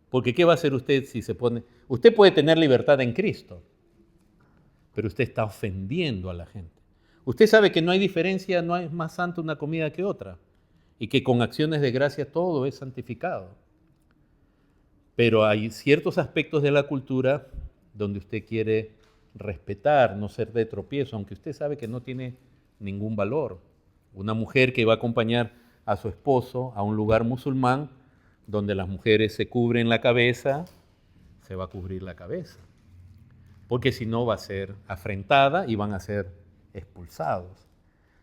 Porque ¿qué va a hacer usted si se pone? Usted puede tener libertad en Cristo, pero usted está ofendiendo a la gente. Usted sabe que no hay diferencia, no es más santa una comida que otra, y que con acciones de gracia todo es santificado. Pero hay ciertos aspectos de la cultura donde usted quiere respetar, no ser de tropiezo, aunque usted sabe que no tiene ningún valor. Una mujer que va a acompañar a su esposo a un lugar musulmán, donde las mujeres se cubren la cabeza, se va a cubrir la cabeza, porque si no va a ser afrentada y van a ser expulsados.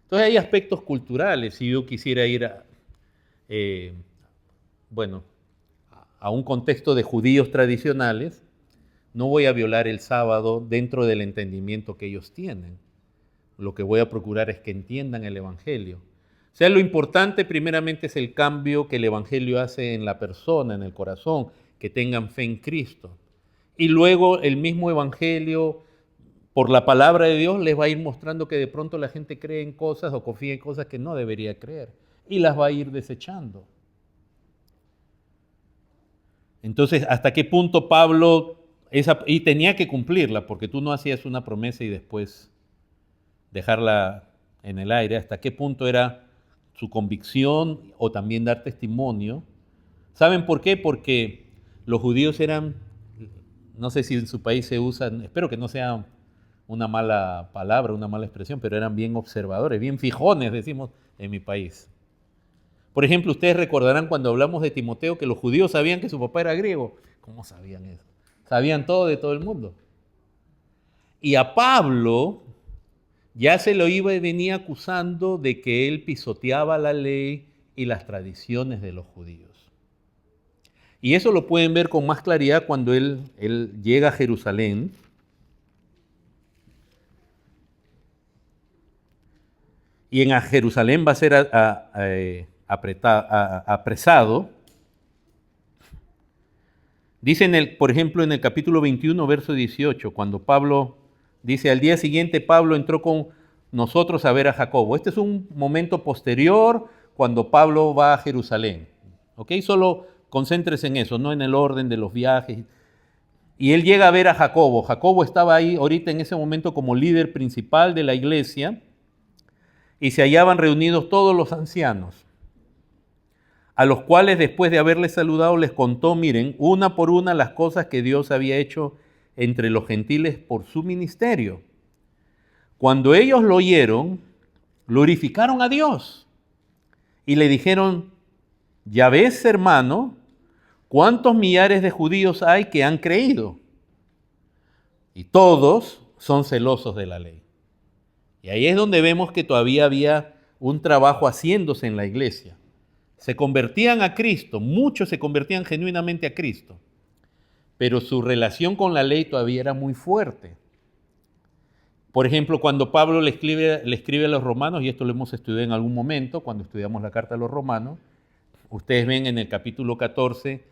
Entonces hay aspectos culturales. Si yo quisiera ir a un contexto de judíos tradicionales, no voy a violar el sábado dentro del entendimiento que ellos tienen. Lo que voy a procurar es que entiendan el Evangelio. O sea, lo importante primeramente es el cambio que el Evangelio hace en la persona, en el corazón, que tengan fe en Cristo. Y luego el mismo Evangelio, por la palabra de Dios, les va a ir mostrando que de pronto la gente cree en cosas o confía en cosas que no debería creer y las va a ir desechando. Entonces, ¿hasta qué punto Pablo, y tenía que cumplirla, porque tú no hacías una promesa y después dejarla en el aire? ¿Hasta qué punto era su convicción o también dar testimonio? ¿Saben por qué? Porque los judíos eran, no sé si en su país se usan, espero que no sea una mala palabra, una mala expresión, pero eran bien observadores, bien fijones, decimos en mi país. Por ejemplo, ustedes recordarán cuando hablamos de Timoteo que los judíos sabían que su papá era griego. ¿Cómo sabían eso? Sabían todo de todo el mundo. Y a Pablo ya se lo iba y venía acusando de que él pisoteaba la ley y las tradiciones de los judíos. Y eso lo pueden ver con más claridad cuando él llega a Jerusalén. y en Jerusalén va a ser apresado. Dice, por ejemplo, en el capítulo 21, verso 18, cuando Pablo dice, al día siguiente Pablo entró con nosotros a ver a Jacobo. Este es un momento posterior cuando Pablo va a Jerusalén. ¿Ok? Solo concéntrese en eso, no en el orden de los viajes. Y él llega a ver a Jacobo. Jacobo estaba ahí ahorita en ese momento como líder principal de la iglesia y se hallaban reunidos todos los ancianos, a los cuales después de haberles saludado les contó, miren, una por una las cosas que Dios había hecho entre los gentiles por su ministerio. Cuando ellos lo oyeron, glorificaron a Dios y le dijeron, ya ves, hermano, cuántos millares de judíos hay que han creído y todos son celosos de la ley. Y ahí es donde vemos que todavía había un trabajo haciéndose en la iglesia. Se convertían a Cristo, muchos se convertían genuinamente a Cristo, pero su relación con la ley todavía era muy fuerte. Por ejemplo, cuando Pablo le escribe a los romanos, y esto lo hemos estudiado en algún momento, cuando estudiamos la carta a los romanos, ustedes ven en el capítulo 14,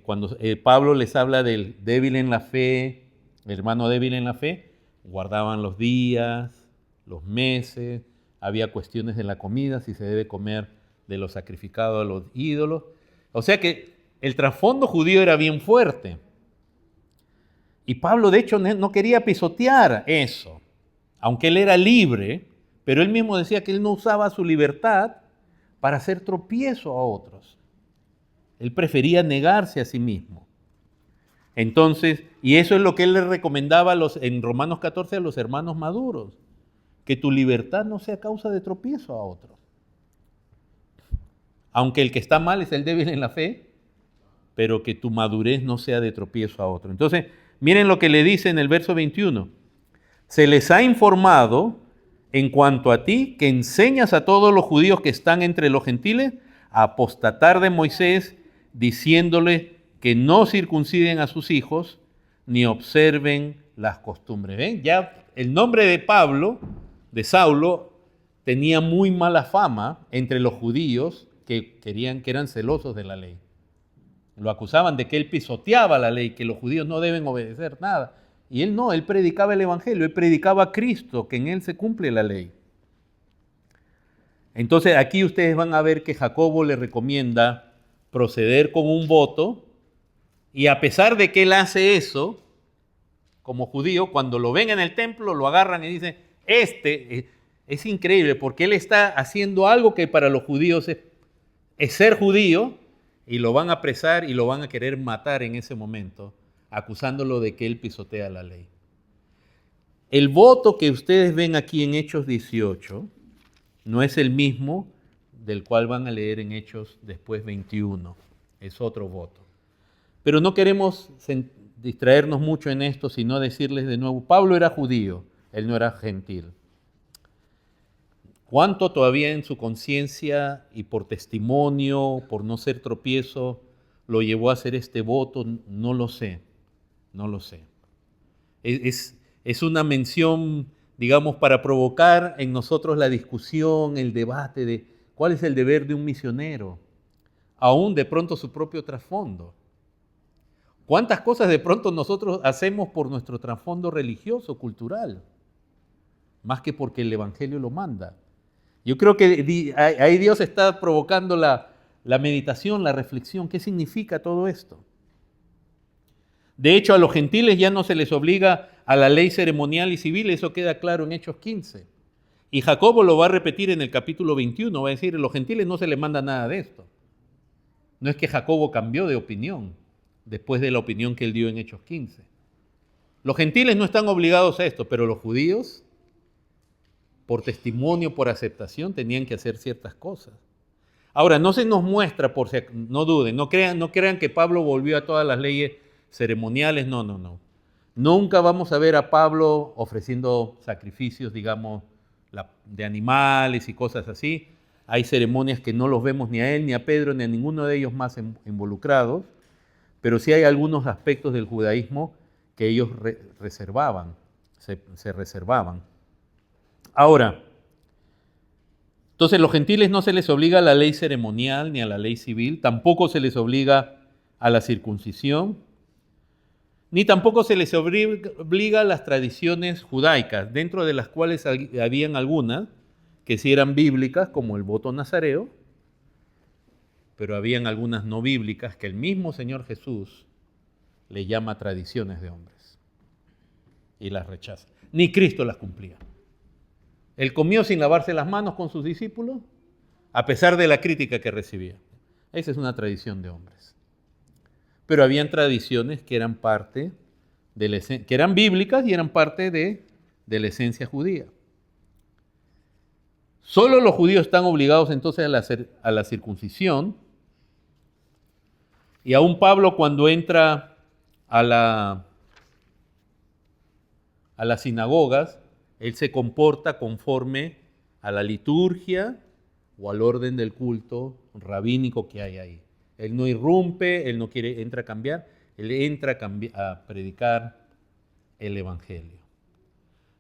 cuando Pablo les habla del débil en la fe, el hermano débil en la fe, guardaban los días, los meses, había cuestiones de la comida, si se debe comer de lo sacrificado a los ídolos. O sea que el trasfondo judío era bien fuerte. Y Pablo, de hecho, no quería pisotear eso, aunque él era libre, pero él mismo decía que él no usaba su libertad para hacer tropiezo a otros. Él prefería negarse a sí mismo. Entonces, y eso es lo que él le recomendaba en Romanos 14 a los hermanos maduros, que tu libertad no sea causa de tropiezo a otros. Aunque el que está mal es el débil en la fe, pero que tu madurez no sea de tropiezo a otro. Entonces, miren lo que le dice en el verso 21. Se les ha informado en cuanto a ti que enseñas a todos los judíos que están entre los gentiles a apostatar de Moisés, diciéndoles que no circunciden a sus hijos ni observen las costumbres. ¿Ven? Ya el nombre de Pablo, de Saulo, tenía muy mala fama entre los judíos que eran celosos de la ley. Lo acusaban de que él pisoteaba la ley, que los judíos no deben obedecer nada. Y él no, él predicaba el evangelio, él predicaba a Cristo, que en él se cumple la ley. Entonces aquí ustedes van a ver que Jacobo le recomienda proceder con un voto, y a pesar de que él hace eso, como judío, cuando lo ven en el templo, lo agarran y dicen, es increíble, porque él está haciendo algo que para los judíos es ser judío, y lo van a apresar y lo van a querer matar en ese momento, acusándolo de que él pisotea la ley. El voto que ustedes ven aquí en Hechos 18 no es el mismo del cual van a leer en Hechos después 21. Es otro voto. Pero no queremos distraernos mucho en esto, sino decirles de nuevo, Pablo era judío, él no era gentil. ¿Cuánto todavía en su conciencia y por testimonio, por no ser tropiezo, lo llevó a hacer este voto? No lo sé, no lo sé. Es una mención, digamos, para provocar en nosotros la discusión, el debate de cuál es el deber de un misionero, aún de pronto su propio trasfondo. ¿Cuántas cosas de pronto nosotros hacemos por nuestro trasfondo religioso, cultural? Más que porque el Evangelio lo manda. Yo creo que ahí Dios está provocando la meditación, la reflexión. ¿Qué significa todo esto? De hecho, a los gentiles ya no se les obliga a la ley ceremonial y civil, eso queda claro en Hechos 15. Y Jacobo lo va a repetir en el capítulo 21, va a decir, a los gentiles no se les manda nada de esto. No es que Jacobo cambió de opinión después de la opinión que él dio en Hechos 15. Los gentiles no están obligados a esto, pero los judíos, por testimonio, por aceptación, tenían que hacer ciertas cosas. Ahora, no se nos muestra, no duden, no crean que Pablo volvió a todas las leyes ceremoniales, no. Nunca vamos a ver a Pablo ofreciendo sacrificios, digamos, de animales y cosas así. Hay ceremonias que no los vemos ni a él, ni a Pedro, ni a ninguno de ellos más involucrados, pero sí hay algunos aspectos del judaísmo que ellos se reservaban. Ahora, Entonces, los gentiles no se les obliga a la ley ceremonial ni a la ley civil, tampoco se les obliga a la circuncisión, ni tampoco se les obliga a las tradiciones judaicas, dentro de las cuales habían algunas que sí eran bíblicas, como el voto nazareo, pero habían algunas no bíblicas que el mismo Señor Jesús le llama tradiciones de hombres y las rechaza. Ni Cristo las cumplía. Él comió sin lavarse las manos con sus discípulos, a pesar de la crítica que recibía. Esa es una tradición de hombres. Pero habían tradiciones que eran parte que eran bíblicas y eran parte de la esencia judía. Solo los judíos están obligados entonces a la circuncisión. Y aún Pablo, cuando entra a las sinagogas, él se comporta conforme a la liturgia o al orden del culto rabínico que hay ahí. Él no irrumpe, él no entra a cambiar, él entra a predicar el Evangelio.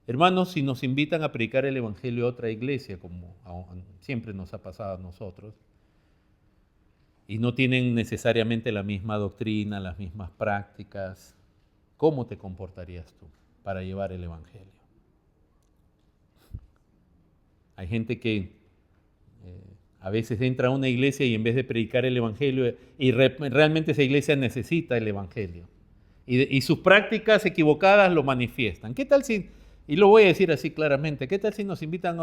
Hermanos, si nos invitan a predicar el Evangelio a otra iglesia, como siempre nos ha pasado a nosotros, y no tienen necesariamente la misma doctrina, las mismas prácticas, ¿cómo te comportarías tú para llevar el Evangelio? Hay gente que a veces entra a una iglesia y en vez de predicar el Evangelio, y realmente esa iglesia necesita el Evangelio, y sus prácticas equivocadas lo manifiestan. ¿Qué tal si, y lo voy a decir así claramente, qué tal si nos invitan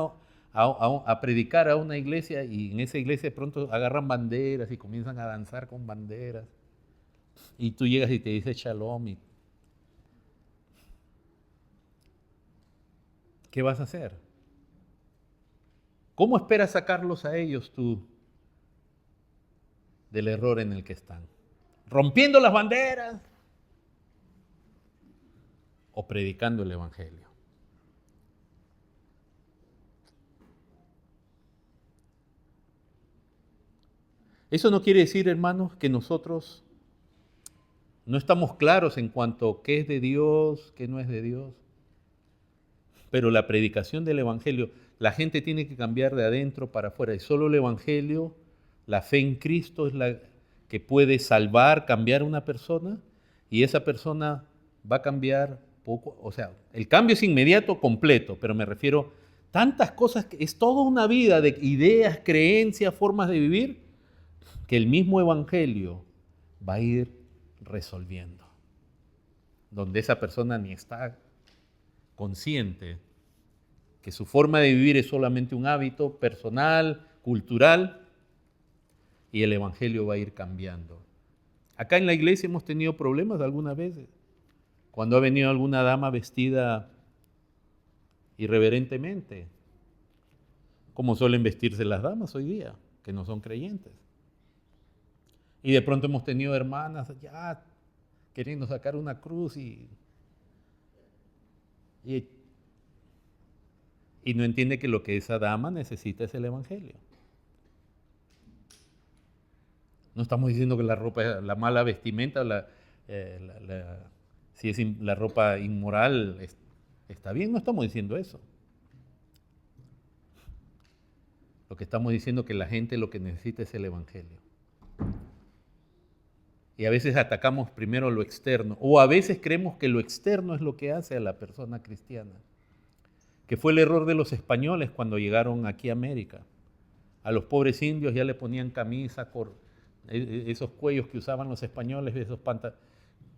a predicar a una iglesia y en esa iglesia de pronto agarran banderas y comienzan a danzar con banderas, y tú llegas y te dices shalom, ¿qué vas a hacer? ¿Cómo esperas sacarlos a ellos tú del error en el que están? ¿Rompiendo las banderas o predicando el Evangelio? Eso no quiere decir, hermanos, que nosotros no estamos claros en cuanto a qué es de Dios, qué no es de Dios. Pero la predicación del Evangelio, la gente tiene que cambiar de adentro para afuera. Y solo el Evangelio, la fe en Cristo es la que puede salvar, cambiar a una persona. Y esa persona va a cambiar poco. O sea, el cambio es inmediato, completo. Pero me refiero a tantas cosas, es toda una vida de ideas, creencias, formas de vivir, que el mismo Evangelio va a ir resolviendo. Donde esa persona ni está consciente que su forma de vivir es solamente un hábito personal, cultural, y el Evangelio va a ir cambiando. Acá en la iglesia hemos tenido problemas algunas veces, cuando ha venido alguna dama vestida irreverentemente, como suelen vestirse las damas hoy día, que no son creyentes. Y de pronto hemos tenido hermanas ya queriendo sacar una cruz y no entiende que lo que esa dama necesita es el Evangelio. No estamos diciendo que la ropa, la mala vestimenta, si es la ropa inmoral, está bien, no estamos diciendo eso. Lo que estamos diciendo es que la gente lo que necesita es el Evangelio. Y a veces atacamos primero lo externo, o a veces creemos que lo externo es lo que hace a la persona cristiana, que fue el error de los españoles cuando llegaron aquí a América. A los pobres indios ya le ponían camisa, esos cuellos que usaban los españoles, esos pantalones,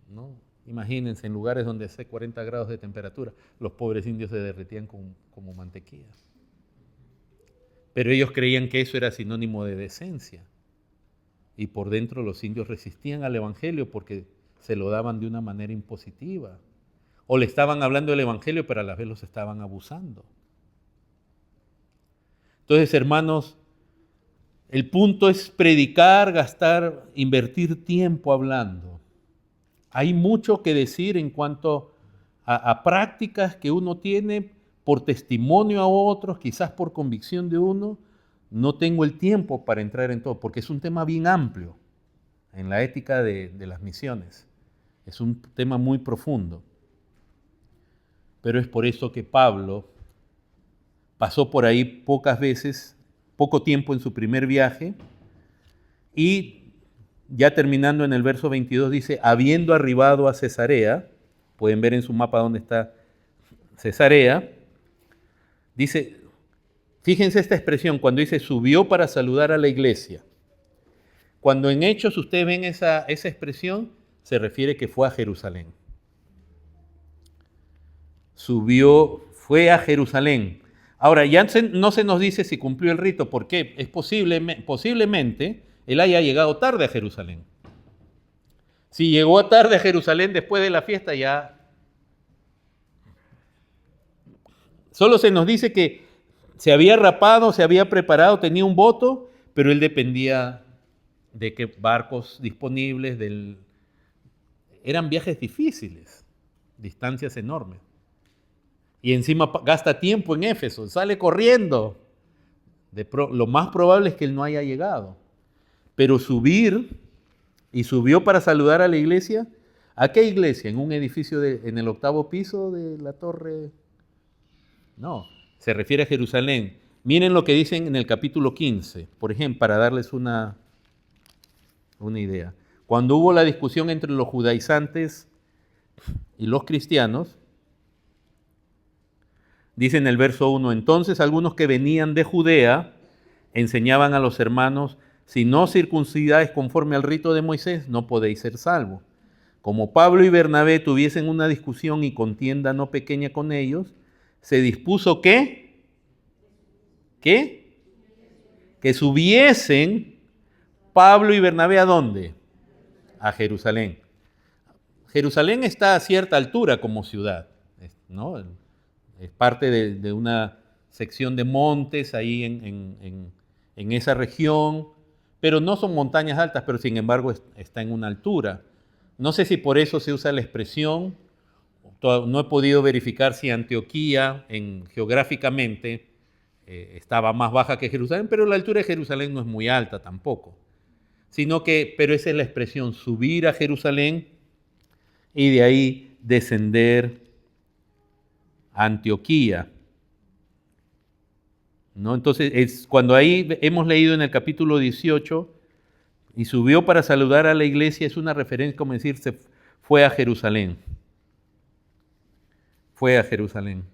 ¿no? Imagínense, en lugares donde hace 40 grados de temperatura, los pobres indios se derretían como mantequilla. Pero ellos creían que eso era sinónimo de decencia. Y por dentro los indios resistían al Evangelio porque se lo daban de una manera impositiva. O le estaban hablando del Evangelio, pero a la vez los estaban abusando. Entonces, hermanos, el punto es predicar, gastar, invertir tiempo hablando. Hay mucho que decir en cuanto a prácticas que uno tiene por testimonio a otros, quizás por convicción de uno. No tengo el tiempo para entrar en todo, porque es un tema bien amplio en la ética de las misiones. Es un tema muy profundo. Pero es por eso que Pablo pasó por ahí pocas veces poco tiempo en su primer viaje. Y ya terminando en el verso 22 dice, habiendo arribado a Cesarea, pueden ver en su mapa dónde está Cesarea, dice, fíjense esta expresión, cuando dice subió para saludar a la iglesia. Cuando en Hechos ustedes ven esa expresión, se refiere que fue a Jerusalén. Subió, fue a Jerusalén. Ahora, ya no se nos dice si cumplió el rito, porque es posiblemente él haya llegado tarde a Jerusalén. Si llegó tarde a Jerusalén después de la fiesta, ya solo se nos dice que se había rapado, se había preparado, tenía un voto, pero él dependía de qué barcos disponibles, eran viajes difíciles, distancias enormes. Y encima gasta tiempo en Éfeso, sale corriendo. Lo más probable es que él no haya llegado. Pero subió para saludar a la iglesia. ¿A qué iglesia? ¿En un edificio en el 8º piso de la torre? No, se refiere a Jerusalén. Miren lo que dicen en el capítulo 15, por ejemplo, para darles una idea. Cuando hubo la discusión entre los judaizantes y los cristianos, dice en el verso 1, entonces algunos que venían de Judea enseñaban a los hermanos, si no circuncidáis conforme al rito de Moisés, no podéis ser salvos. Como Pablo y Bernabé tuviesen una discusión y contienda no pequeña con ellos, se dispuso que subiesen Pablo y Bernabé ¿a dónde? A Jerusalén. Jerusalén está a cierta altura como ciudad, ¿no? Es parte de una sección de montes ahí en esa región, pero no son montañas altas, pero sin embargo está en una altura. No sé si por eso se usa la expresión, no he podido verificar si Antioquía geográficamente estaba más baja que Jerusalén, pero la altura de Jerusalén no es muy alta tampoco. Pero esa es la expresión, subir a Jerusalén y de ahí descender a Antioquía. ¿No? Entonces, cuando ahí hemos leído en el capítulo 18, y subió para saludar a la iglesia, es una referencia, como decir, fue a Jerusalén. Fue a Jerusalén.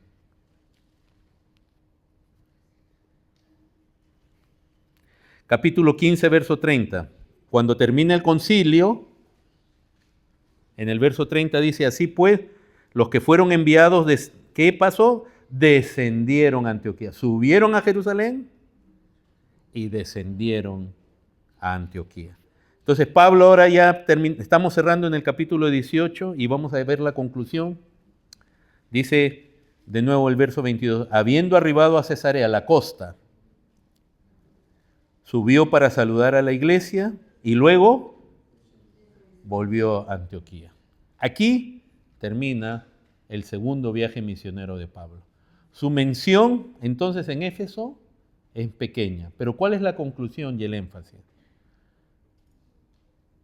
Capítulo 15, verso 30. Cuando termina el concilio, en el verso 30 dice, así pues, los que fueron enviados, ¿qué pasó? Descendieron a Antioquía. Subieron a Jerusalén y descendieron a Antioquía. Entonces Pablo ahora ya estamos cerrando en el capítulo 18 y vamos a ver la conclusión. Dice de nuevo el verso 22, habiendo arribado a Cesarea, la costa, subió para saludar a la iglesia y luego volvió a Antioquía. Aquí termina el segundo viaje misionero de Pablo. Su mención entonces en Éfeso es pequeña, pero ¿cuál es la conclusión y el énfasis?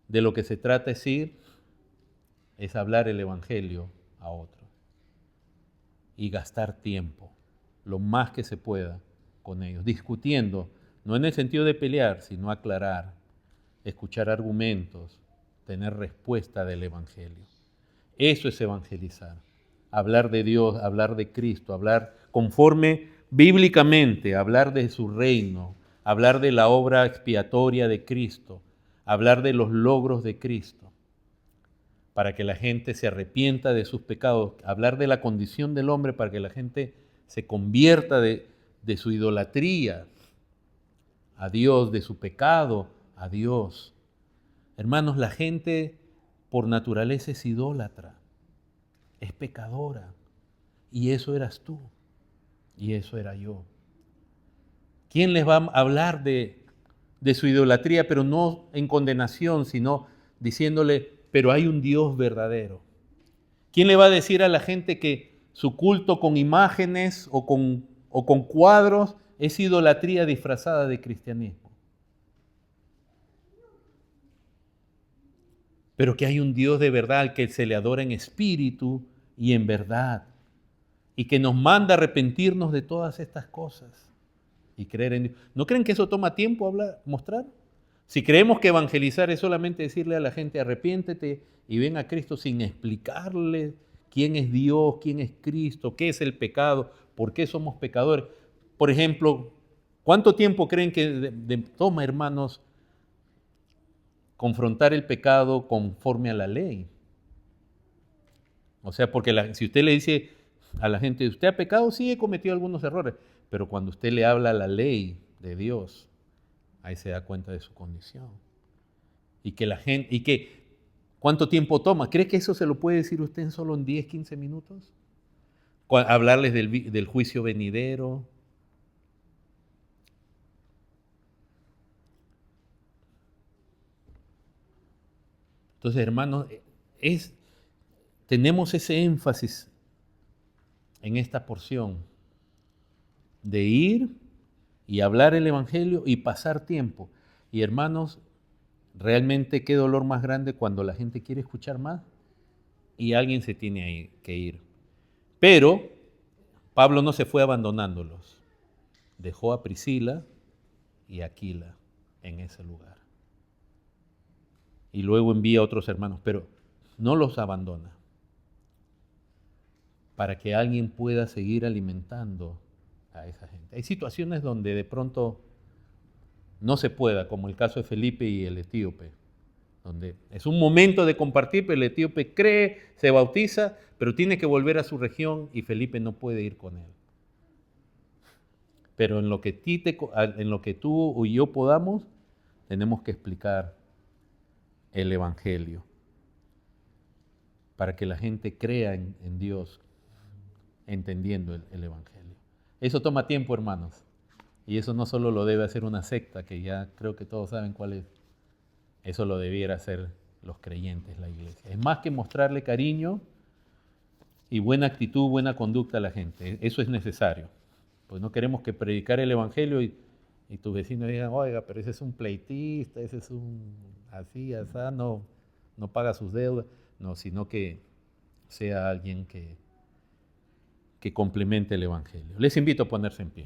De lo que se trata es hablar el evangelio a otros y gastar tiempo, lo más que se pueda con ellos, discutiendo, no en el sentido de pelear, sino aclarar, escuchar argumentos, tener respuesta del evangelio. Eso es evangelizar, hablar de Dios, hablar de Cristo, hablar conforme bíblicamente, hablar de su reino, hablar de la obra expiatoria de Cristo, hablar de los logros de Cristo, para que la gente se arrepienta de sus pecados, hablar de la condición del hombre para que la gente se convierta de su idolatría a Dios, de su pecado a Dios. Hermanos, la gente por naturaleza es idólatra, es pecadora, y eso eras tú, y eso era yo. ¿Quién les va a hablar de su idolatría, pero no en condenación, sino diciéndole, pero hay un Dios verdadero? ¿Quién le va a decir a la gente que su culto con imágenes o con cuadros es idolatría disfrazada de cristianismo? Pero que hay un Dios de verdad al que se le adora en espíritu y en verdad, y que nos manda a arrepentirnos de todas estas cosas. y creer en Dios. ¿No creen que eso toma tiempo mostrar? Si creemos que evangelizar es solamente decirle a la gente arrepiéntete y ven a Cristo sin explicarle quién es Dios, quién es Cristo, qué es el pecado, por qué somos pecadores. Por ejemplo, ¿cuánto tiempo creen que toma, hermanos, confrontar el pecado conforme a la ley? O sea, porque si usted le dice a la gente, ¿usted ha pecado? Sí, he cometido algunos errores, pero cuando usted le habla la ley de Dios, ahí se da cuenta de su condición. ¿Cuánto tiempo toma? ¿Cree que eso se lo puede decir usted solo en 10, 15 minutos? Hablarles del juicio venidero. Entonces, hermanos, tenemos ese énfasis en esta porción de ir y hablar el Evangelio y pasar tiempo. Y hermanos, realmente qué dolor más grande cuando la gente quiere escuchar más y alguien se tiene que ir. Pero Pablo no se fue abandonándolos. Dejó a Priscila y a Aquila en ese lugar. Y luego envía a otros hermanos, pero no los abandona, para que alguien pueda seguir alimentando a esa gente. Hay situaciones donde de pronto no se pueda, como el caso de Felipe y el etíope, donde es un momento de compartir, pero el etíope cree, se bautiza, pero tiene que volver a su región y Felipe no puede ir con él. Pero en lo que tú y yo podamos, tenemos que explicar el Evangelio para que la gente crea en Dios, entendiendo el Evangelio. Eso toma tiempo, hermanos. Y eso no solo lo debe hacer una secta, que ya creo que todos saben cuál es. Eso lo debiera hacer los creyentes, la iglesia. Es más que mostrarle cariño y buena actitud, buena conducta a la gente. Eso es necesario. Pues no queremos que predicar el Evangelio y tus vecinos digan, oiga, pero ese es un pleitista, ese es un así, no paga sus deudas. No, sino que sea alguien que complemente el Evangelio. Les invito a ponerse en pie.